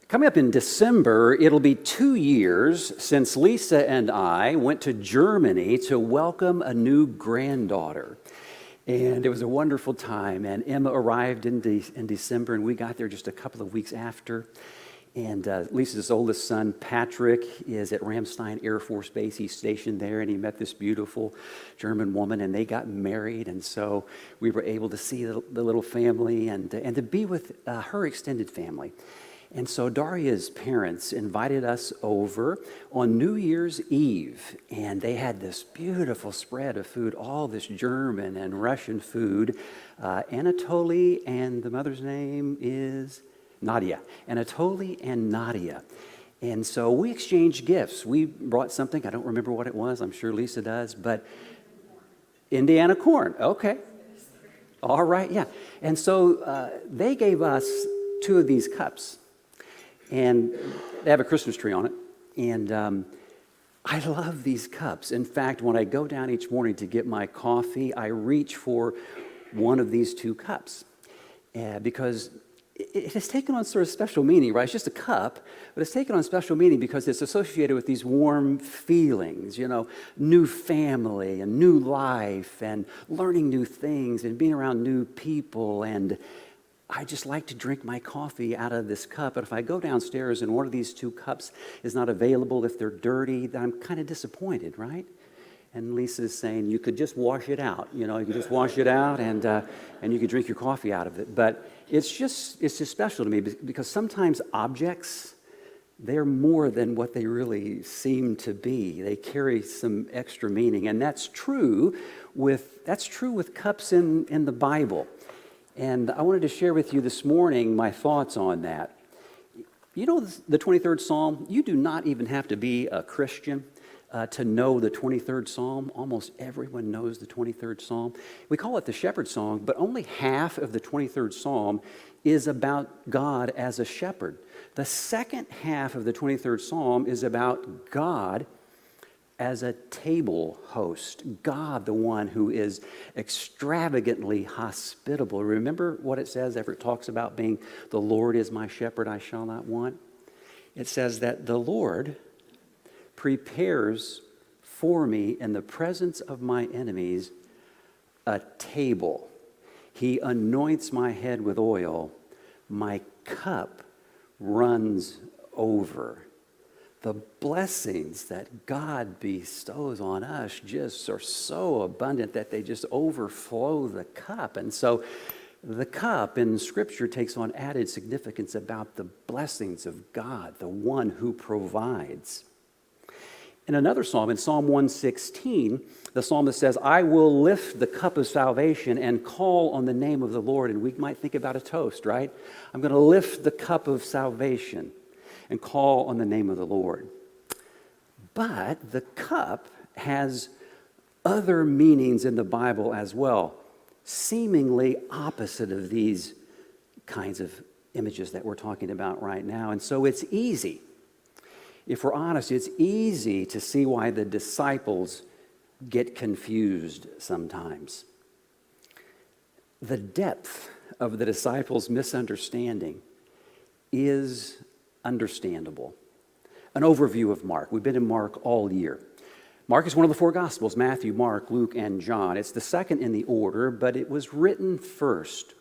Coming up in December, it'll be 2 years since Lisa and I went to Germany to welcome a new granddaughter. And it was a wonderful time. And Emma arrived in December, and we got there just a couple of weeks after. And Lisa's oldest son, Patrick, is at Ramstein Air Force Base. He's stationed there, and he met this beautiful German woman, and they got married. And so we were able to see the little family and to be with her extended family. And so Daria's parents invited us over on New Year's Eve, and they had this beautiful spread of food, all this German and Russian food. Anatoly, and the mother's name is Nadia. Anatoly and Nadia. And so we exchanged gifts. We brought something, I don't remember what it was, I'm sure Lisa does, but Indiana corn, okay. All right, yeah. And so they gave us 2 of these cups. And they have a Christmas tree on it. And I love these cups. In fact, when I go down each morning to get my coffee, I reach for one of these 2 cups. Because it has taken on sort of special meaning, right? It's just a cup, but it's taken on special meaning because it's associated with these warm feelings, new family and new life and learning new things and being around new people. And I just like to drink my coffee out of this cup, but if I go downstairs and one of these 2 cups is not available, if they're dirty, then I'm kind of disappointed, right? And Lisa's saying, you could just wash it out. You could just wash it out and you could drink your coffee out of it. But it's just special to me because sometimes objects, they're more than what they really seem to be. They carry some extra meaning, and that's true with cups in the Bible. And I wanted to share with you this morning my thoughts on that. The 23rd Psalm, you do not even have to be a Christian to know the 23rd Psalm. Almost everyone knows the 23rd Psalm. We call it the Shepherd Song, but only half of the 23rd Psalm is about God as a shepherd. The second half of the 23rd Psalm is about God as a table host, God, the one who is extravagantly hospitable. Remember what it says after it talks about being, the Lord is my shepherd, I shall not want? It says that the Lord prepares for me in the presence of my enemies a table. He anoints my head with oil. My cup runs over. The blessings that God bestows on us just are so abundant that they just overflow the cup. And so the cup in Scripture takes on added significance about the blessings of God, the one who provides. In another psalm, in Psalm 116, the psalmist says, I will lift the cup of salvation and call on the name of the Lord. And we might think about a toast, right? I'm going to lift the cup of salvation and call on the name of the Lord. But the cup has other meanings in the Bible as well, seemingly opposite of these kinds of images that we're talking about right now. And so it's easy, if we're honest, it's easy to see why the disciples get confused sometimes. The depth of the disciples' misunderstanding is understandable. An overview of Mark. We've been in Mark all year. Mark is one of the 4 Gospels, Matthew, Mark, Luke, and John. It's the second in the order, but it was written first.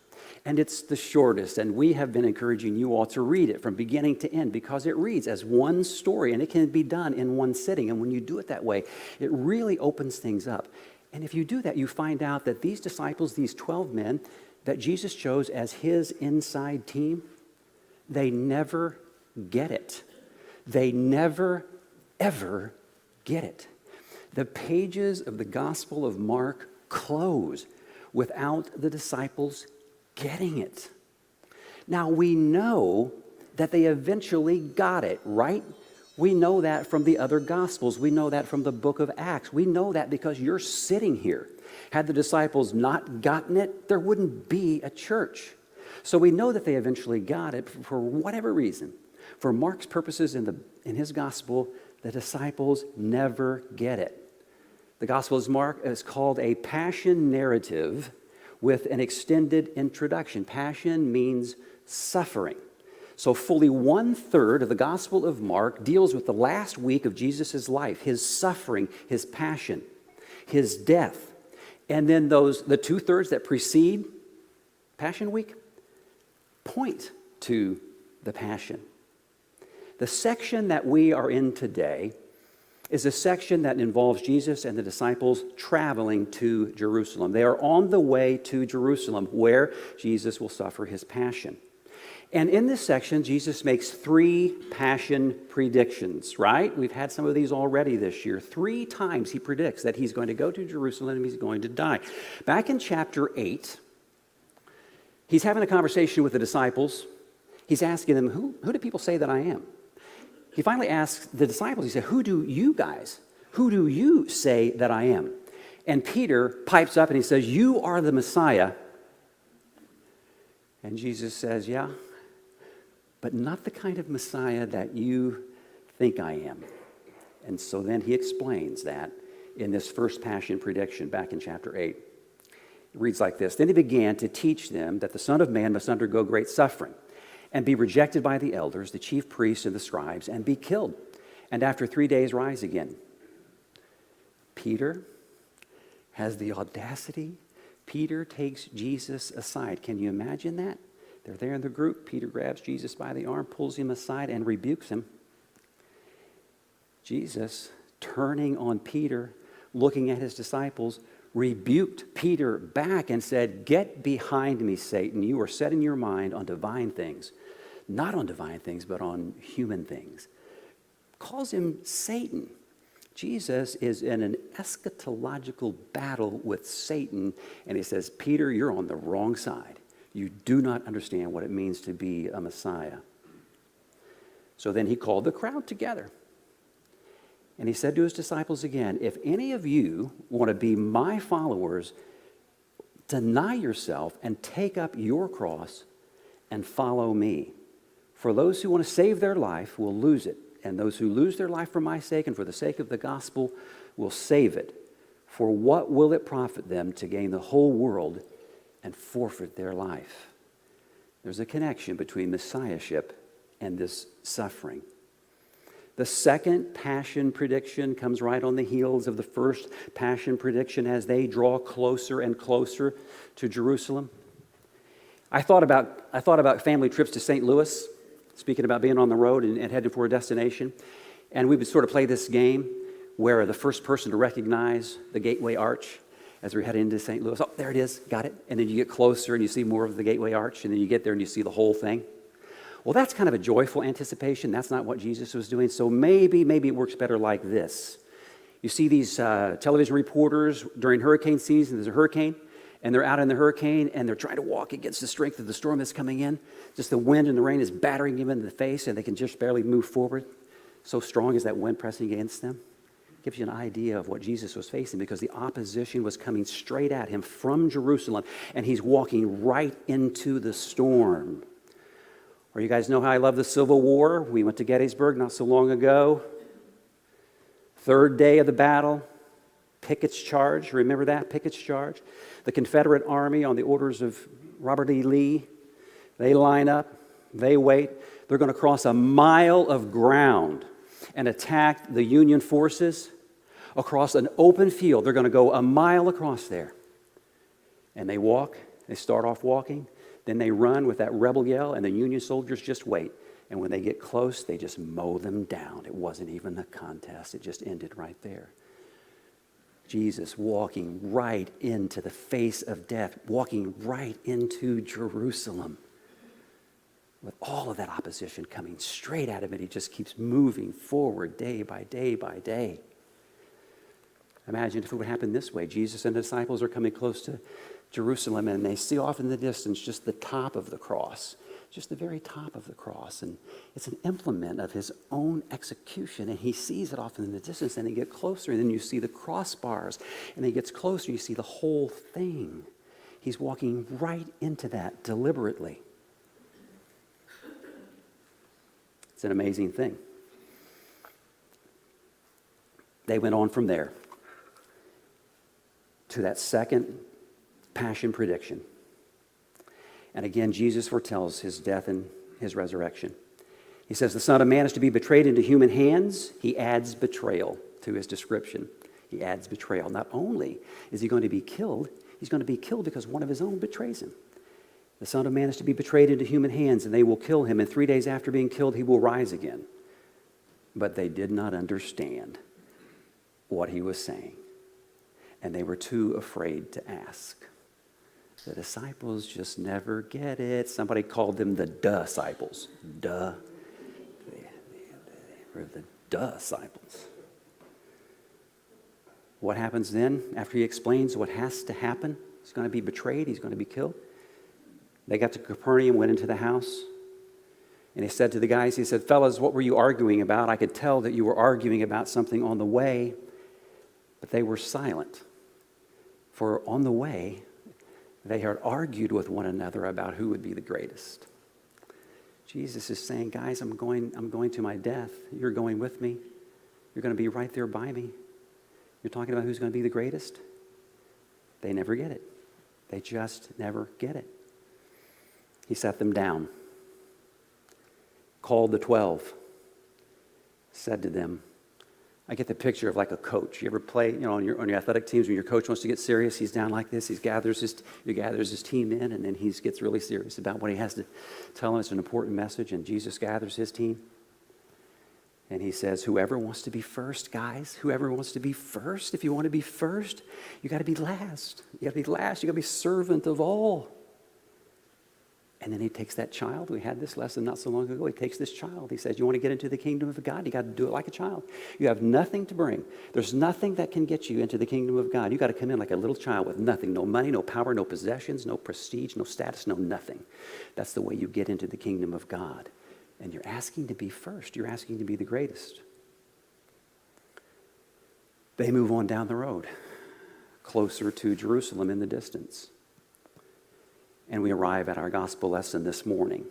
And it's the shortest, and we have been encouraging you all to read it from beginning to end because it reads as one story, and it can be done in one sitting. And when you do it that way, it really opens things up. And if you do that, you find out that these disciples, these 12 men that Jesus chose as his inside team, they never get it. They never, ever get it. The pages of the Gospel of Mark close without the disciples getting it. Now, we know that they eventually got it, right? We know that from the other Gospels. We know that from the book of Acts. We know that because you're sitting here. Had the disciples not gotten it, there wouldn't be a church. So we know that they eventually got it for whatever reason. For Mark's purposes in his gospel, the disciples never get it. The Gospel of Mark is called a passion narrative with an extended introduction. Passion means suffering. So fully 1/3 of the Gospel of Mark deals with the last week of Jesus' life, his suffering, his passion, his death. And then the 2/3 that precede Passion Week point to the Passion. The section that we are in today is a section that involves Jesus and the disciples traveling to Jerusalem. They are on the way to Jerusalem, where Jesus will suffer his passion. And in this section, Jesus makes 3 passion predictions, right? We've had some of these already this year. 3 times he predicts that he's going to go to Jerusalem and he's going to die. Back in chapter 8, he's having a conversation with the disciples. He's asking them, who do people say that I am? He finally asks the disciples, he said, who do you say that I am? And Peter pipes up and he says, you are the Messiah. And Jesus says, yeah, but not the kind of Messiah that you think I am. And so then he explains that in this first passion prediction back in chapter 8. It reads like this: Then he began to teach them that the Son of Man must undergo great suffering and be rejected by the elders, the chief priests, and the scribes, and be killed, and after 3 days rise again. Peter has the audacity. Peter takes Jesus aside. Can you imagine that? They're there in the group. Peter grabs Jesus by the arm, pulls him aside, and rebukes him. Jesus, turning on Peter, looking at his disciples, rebuked Peter back and said, get behind me, Satan. You are setting your mind on divine things. Not on divine things, but on human things. Calls him Satan. Jesus is in an eschatological battle with Satan, and he says, Peter, you're on the wrong side. You do not understand what it means to be a Messiah. So then he called the crowd together. And he said to his disciples again, if any of you want to be my followers, deny yourself and take up your cross and follow me. For those who want to save their life will lose it, and those who lose their life for my sake and for the sake of the gospel will save it. For what will it profit them to gain the whole world and forfeit their life? There's a connection between messiahship and this suffering. The second passion prediction comes right on the heels of the first passion prediction as they draw closer and closer to Jerusalem. I thought about family trips to St. Louis, speaking about being on the road and heading for a destination. And we would sort of play this game where the first person to recognize the Gateway Arch as we're heading into St. Louis, oh, there it is, got it. And then you get closer and you see more of the Gateway Arch, and then you get there and you see the whole thing. Well, that's kind of a joyful anticipation. That's not what Jesus was doing. So maybe it works better like this. You see these television reporters during hurricane season. There's a hurricane, and they're out in the hurricane, and they're trying to walk against the strength of the storm that's coming in. Just the wind and the rain is battering them in the face, and they can just barely move forward. So strong is that wind pressing against them. Gives you an idea of what Jesus was facing, because the opposition was coming straight at him from Jerusalem, and he's walking right into the storm. Or you guys know how I love the Civil War. We went to Gettysburg not so long ago. Third day of the battle, Pickett's charge. Remember that, Pickett's charge? The Confederate Army on the orders of Robert E. Lee, they line up, they wait. They're going to cross a mile of ground and attack the Union forces across an open field. They're going to go a mile across there. And they walk, they start off walking. Then they run with that rebel yell, and the Union soldiers just wait. And when they get close, they just mow them down. It wasn't even a contest. It just ended right there. Jesus walking right into the face of death, walking right into Jerusalem with all of that opposition coming straight at him, and he just keeps moving forward day by day by day. Imagine if it would happen this way. Jesus and the disciples are coming close to Jerusalem, and they see off in the distance just the top of the cross, just the very top of the cross. And it's an implement of his own execution, and he sees it off in the distance, and they get closer, and then you see the crossbars, and he gets closer, you see the whole thing. He's walking right into that deliberately. It's an amazing thing. They went on from there to that second passion prediction. And again, Jesus foretells his death and his resurrection. He says the Son of Man is to be betrayed into human hands. He adds betrayal to his description. He adds betrayal. Not only is he going to be killed, he's going to be killed because one of his own betrays him. The Son of Man is to be betrayed into human hands, and they will kill him, and 3 days after being killed, he will rise again. But they did not understand what he was saying, and they were too afraid to ask. The disciples just never get it. Somebody called them the disciples. They were the disciples. What happens then after he explains what has to happen? He's going to be betrayed. He's going to be killed. They got to Capernaum, went into the house, and he said to the guys, he said, fellas, what were you arguing about? I could tell that you were arguing about something on the way, but they were silent. For on the way, they had argued with one another about who would be the greatest. Jesus is saying, guys, I'm going to my death. You're going with me. You're going to be right there by me. You're talking about who's going to be the greatest? They never get it. They just never get it. He sat them down, called the 12, said to them, I get the picture of like a coach. You ever play, on your athletic teams when your coach wants to get serious, he's down like this, he gathers his team in, and then he gets really serious about what he has to tell them. It's an important message, and Jesus gathers his team. And he says, whoever wants to be first, guys, whoever wants to be first, if you want to be first, you got to be last. You got to be last. You got to be servant of all. And then he takes that child. We had this lesson not so long ago. He takes this child. He says, you want to get into the kingdom of God? You got to do it like a child. You have nothing to bring. There's nothing that can get you into the kingdom of God. You got to come in like a little child with nothing. No money, no power, no possessions, no prestige, no status, no nothing. That's the way you get into the kingdom of God. And you're asking to be first. You're asking to be the greatest. They move on down the road, closer to Jerusalem in the distance. And we arrive at our gospel lesson this morning.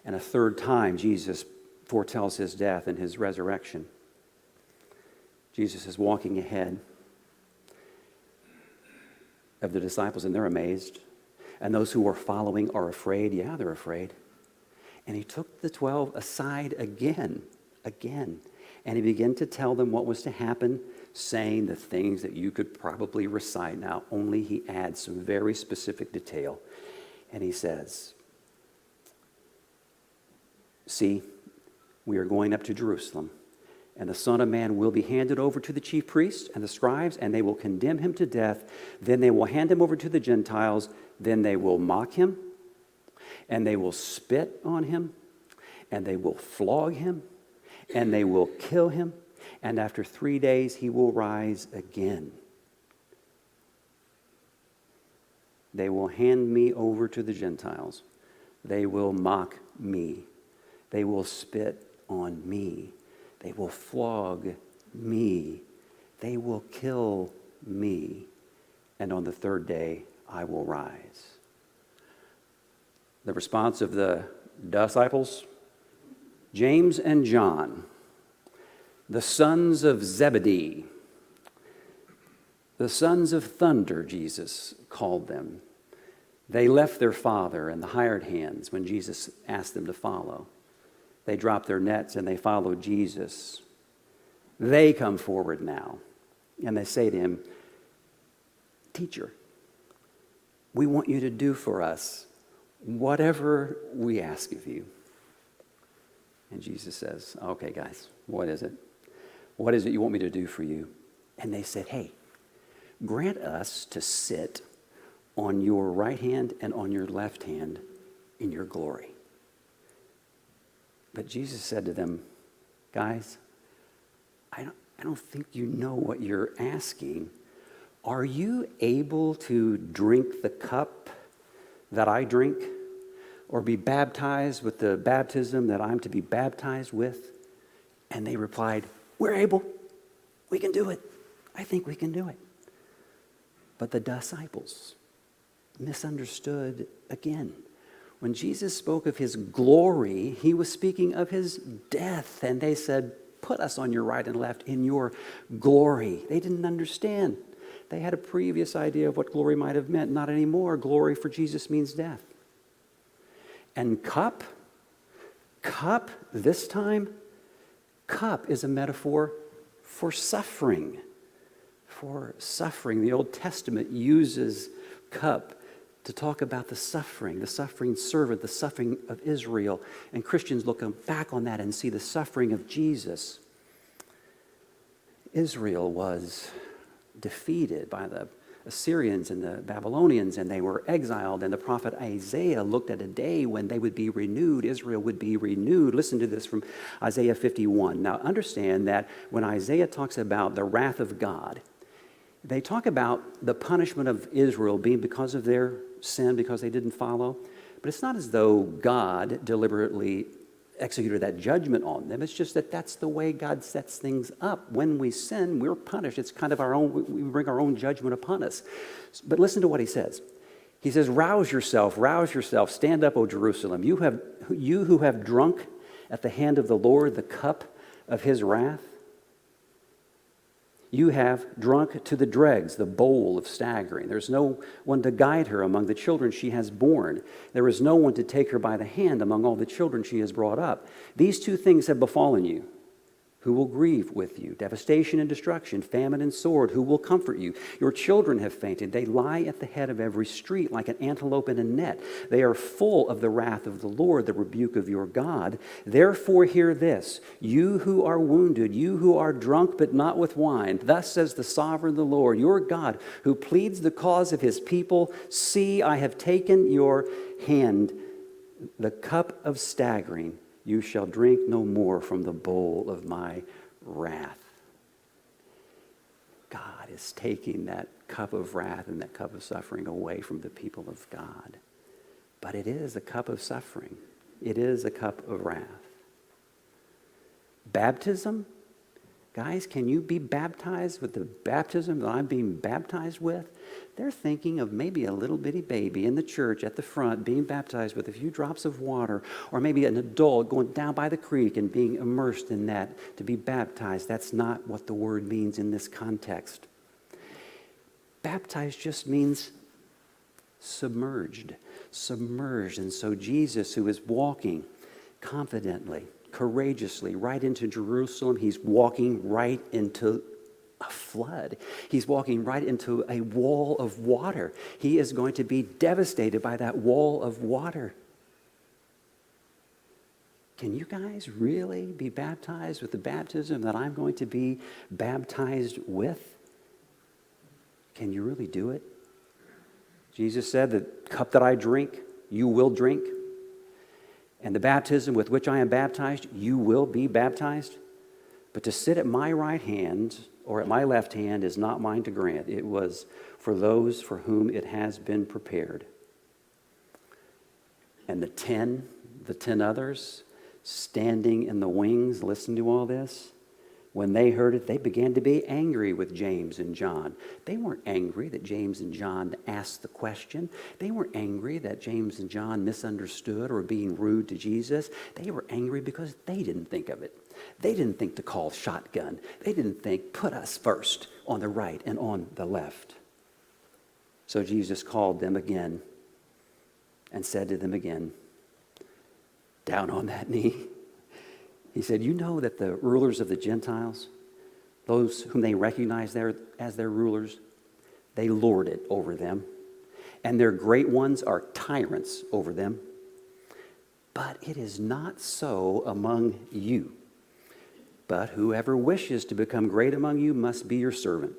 And a third time, Jesus foretells his death and his resurrection. Jesus is walking ahead of the disciples, and they're amazed. And those who are following are afraid. Yeah, they're afraid. And he took the 12 aside again, and he began to tell them what was to happen, saying the things that you could probably recite now, only he adds some very specific detail. And he says, see, we are going up to Jerusalem, and the Son of Man will be handed over to the chief priests and the scribes, and they will condemn him to death. Then they will hand him over to the Gentiles. Then they will mock him, and they will spit on him, and they will flog him, and they will kill him, and after 3 days he will rise again. They will hand me over to the Gentiles. They will mock me. They will spit on me. They will flog me. They will kill me. And on the third day, I will rise. The response of the disciples, James and John, the sons of Zebedee, the sons of thunder, Jesus called them. They left their father and the hired hands when Jesus asked them to follow. They dropped their nets and they followed Jesus. They come forward now and they say to him, Teacher, we want you to do for us whatever we ask of you. And Jesus says, okay, guys, what is it? What is it you want me to do for you? And they said, hey, grant us to sit on your right hand and on your left hand in your glory. But Jesus said to them, guys, I don't think you know what you're asking. Are you able to drink the cup that I drink, or be baptized with the baptism that I'm to be baptized with? And they replied, we're able. We can do it. I think we can do it. But the disciples misunderstood again. When Jesus spoke of his glory, he was speaking of his death. And they said, put us on your right and left in your glory. They didn't understand. They had a previous idea of what glory might have meant. Not anymore. Glory for Jesus means death. And cup, Cup, this time, cup is a metaphor for suffering. For suffering. The Old Testament uses cup to talk about the suffering servant, the suffering of Israel. And Christians look back on that and see the suffering of Jesus. Israel was defeated by the Assyrians and the Babylonians, and they were exiled. And the prophet Isaiah looked at a day when they would be renewed. Israel would be renewed. Listen to this from Isaiah 51. Now understand that when Isaiah talks about the wrath of God, they talk about the punishment of Israel being because of their sin, because they didn't follow. But it's not as though God deliberately executed that judgment on them. It's just that that's the way God sets things up. When we sin, we're punished. It's kind of our own, we bring our own judgment upon us. But listen to what he says. He says, rouse yourself, stand up, O Jerusalem. You who have drunk at the hand of the Lord the cup of his wrath. You have drunk to the dregs the bowl of staggering. There's no one to guide her among the children she has borne. There is no one to take her by the hand among all the children she has brought up. These two things have befallen you. Who will grieve with you? Devastation and destruction, famine and sword. Who will comfort you? Your children have fainted. They lie at the head of every street like an antelope in a net. They are full of the wrath of the Lord, the rebuke of your God. Therefore hear this, you who are wounded, you who are drunk but not with wine. Thus says the sovereign the Lord, your God, who pleads the cause of his people. See, I have taken your hand, the cup of staggering. You shall drink no more from the bowl of my wrath. God is taking that cup of wrath and that cup of suffering away from the people of God. But it is a cup of suffering. It is a cup of wrath. Baptism? Guys, can you be baptized with the baptism that I'm being baptized with? They're thinking of maybe a little bitty baby in the church at the front being baptized with a few drops of water, or maybe an adult going down by the creek and being immersed in that to be baptized. That's not what the word means in this context. Baptized just means submerged. And so Jesus, who is walking confidently, courageously right into Jerusalem, he's walking right into a flood. He's walking right into a wall of water. He is going to be devastated by that wall of water. Can you guys really be baptized with the baptism that I'm going to be baptized with? Can you really do it? Jesus said, the cup that I drink, you will drink. And the baptism with which I am baptized, you will be baptized. But to sit at my right hand or at my left hand is not mine to grant. It was for those for whom it has been prepared. And the 10 others standing in the wings, listen to all this. When they heard it, they began to be angry with James and John. They weren't angry that James and John asked the question. They weren't angry that James and John misunderstood or were being rude to Jesus. They were angry because they didn't think of it. They didn't think to call shotgun. They didn't think, put us first on the right and on the left. So Jesus called them again and said to them again, down on that knee. He said, you know that the rulers of the Gentiles, those whom they recognize as their rulers, they lord it over them. And their great ones are tyrants over them. But it is not so among you. But whoever wishes to become great among you must be your servant.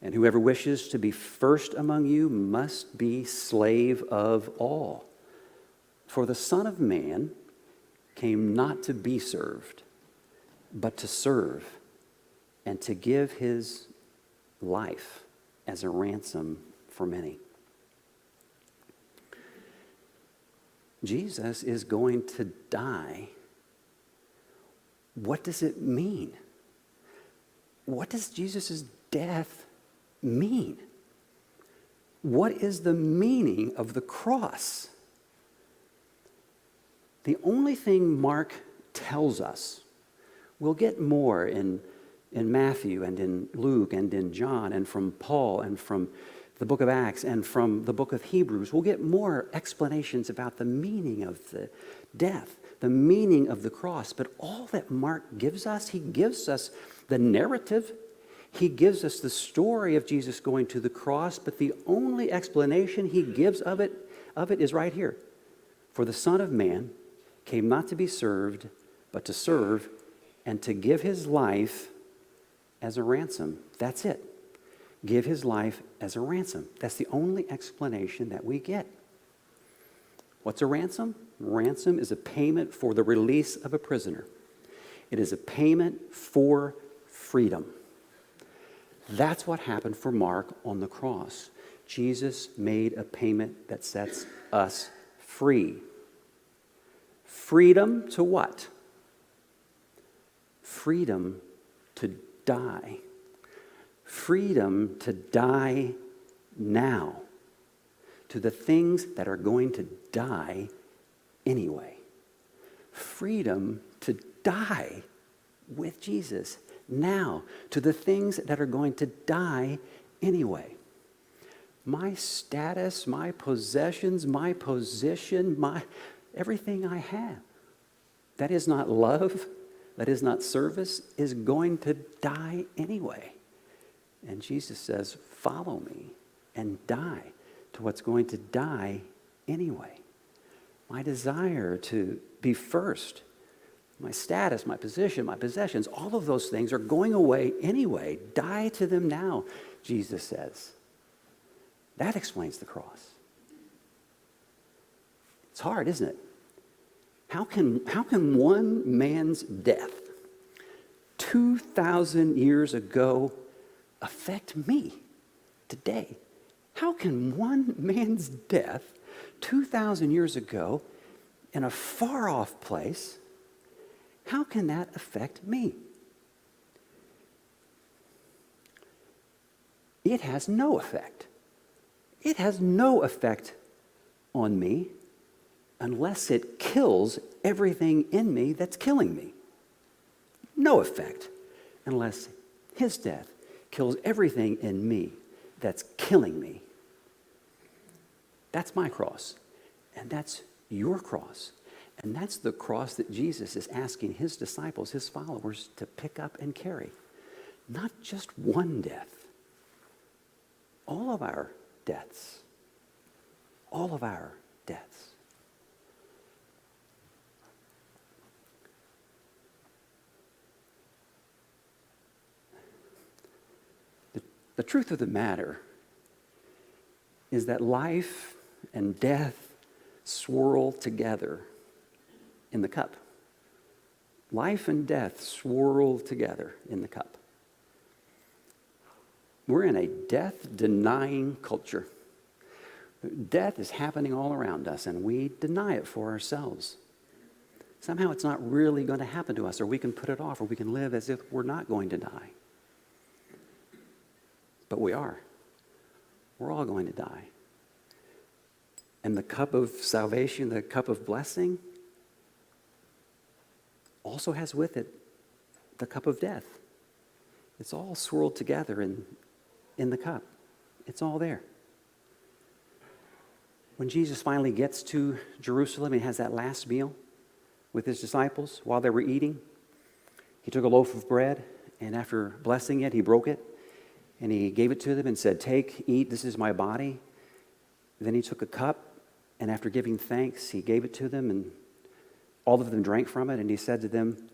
And whoever wishes to be first among you must be slave of all. For the Son of Man came not to be served, but to serve and to give his life as a ransom for many. Jesus is going to die. What does it mean? What does Jesus' death mean? What is the meaning of the cross? The only thing Mark tells us, we'll get more in Matthew and in Luke and in John and from Paul and from the book of Acts and from the book of Hebrews, we'll get more explanations about the meaning of the death, the meaning of the cross. But all that Mark gives us, he gives us the narrative. He gives us the story of Jesus going to the cross, but the only explanation he gives of it is right here. For the Son of Man came not to be served, but to serve and to give his life as a ransom. That's it. Give his life as a ransom. That's the only explanation that we get. What's a ransom? Ransom is a payment for the release of a prisoner. It is a payment for freedom. That's what happened for Mark on the cross. Jesus made a payment that sets us free. Freedom to what? Freedom to die. Freedom to die now. To the things that are going to die anyway. Freedom to die with Jesus now. To the things that are going to die anyway. My status, my possessions, my position, everything I have, that is not love, that is not service, is going to die anyway. And Jesus says, follow me and die to what's going to die anyway. My desire to be first, my status, my position, my possessions, all of those things are going away anyway. Die to them now, Jesus says. That explains the cross. It's hard, isn't it? How can one man's death 2,000 years ago affect me today? How can one man's death 2,000 years ago in a far-off place, how can that affect me? It has no effect. It has no effect on me unless it kills everything in me that's killing me. No effect unless his death kills everything in me that's killing me. That's my cross, and that's your cross. And that's the cross that Jesus is asking his disciples, his followers, to pick up and carry. Not just one death. All of our deaths. All of our deaths. The truth of the matter is that life and death swirl together in the cup. Life and death swirl together in the cup. We're in a death-denying culture. Death is happening all around us, and we deny it for ourselves. Somehow it's not really going to happen to us, or we can put it off, or we can live as if we're not going to die. But we are. We're all going to die. And the cup of salvation, the cup of blessing, also has with it the cup of death. It's all swirled together in the cup. It's all there. When Jesus finally gets to Jerusalem and has that last meal with his disciples while they were eating, he took a loaf of bread, and after blessing it, he broke it, and he gave it to them and said, "Take, eat, this is my body." Then he took a cup, and after giving thanks, he gave it to them, and all of them drank from it, and he said to them,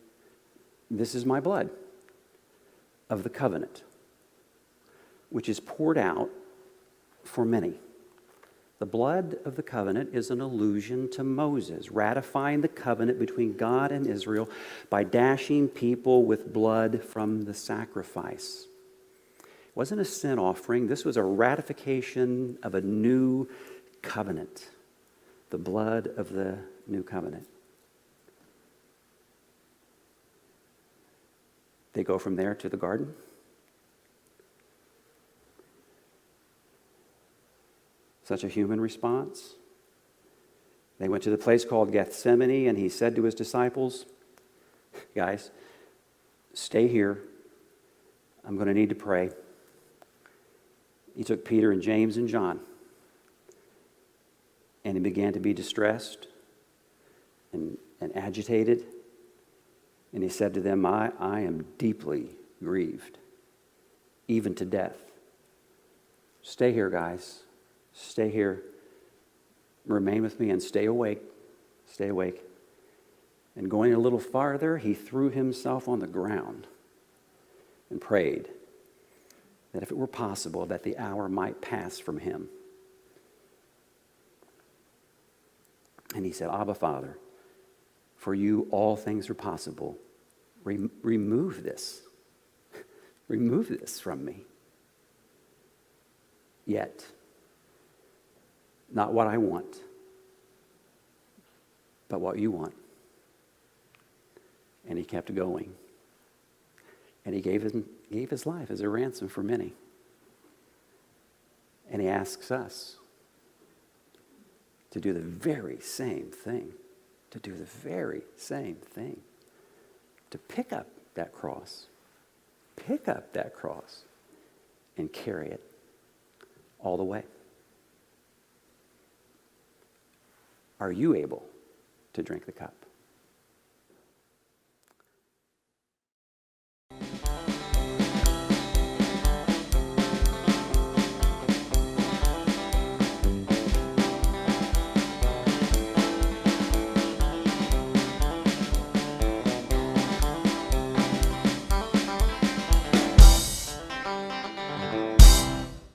"This is my blood of the covenant, which is poured out for many." The blood of the covenant is an allusion to Moses, ratifying the covenant between God and Israel by dashing people with blood from the sacrifice. It wasn't a sin offering. This was a ratification of a new covenant, the blood of the new covenant. They go from there to the garden. Such a human response. They went to the place called Gethsemane, and he said to his disciples, "Guys, stay here. I'm going to need to pray." He took Peter and James and John, and he began to be distressed and agitated. And he said to them, I am deeply grieved, even to death. Stay here, guys. Stay here. Remain with me and stay awake. Stay awake. And going a little farther, he threw himself on the ground and prayed that if it were possible, that the hour might pass from him. And he said, Abba, Father, for you all things are possible. Remove this. Remove this from me. Yet, not what I want, but what you want. And he kept going. And he gave his life as a ransom for many. And he asks us to do the very same thing. To do the very same thing. To pick up that cross. Pick up that cross and carry it all the way. Are you able to drink the cup?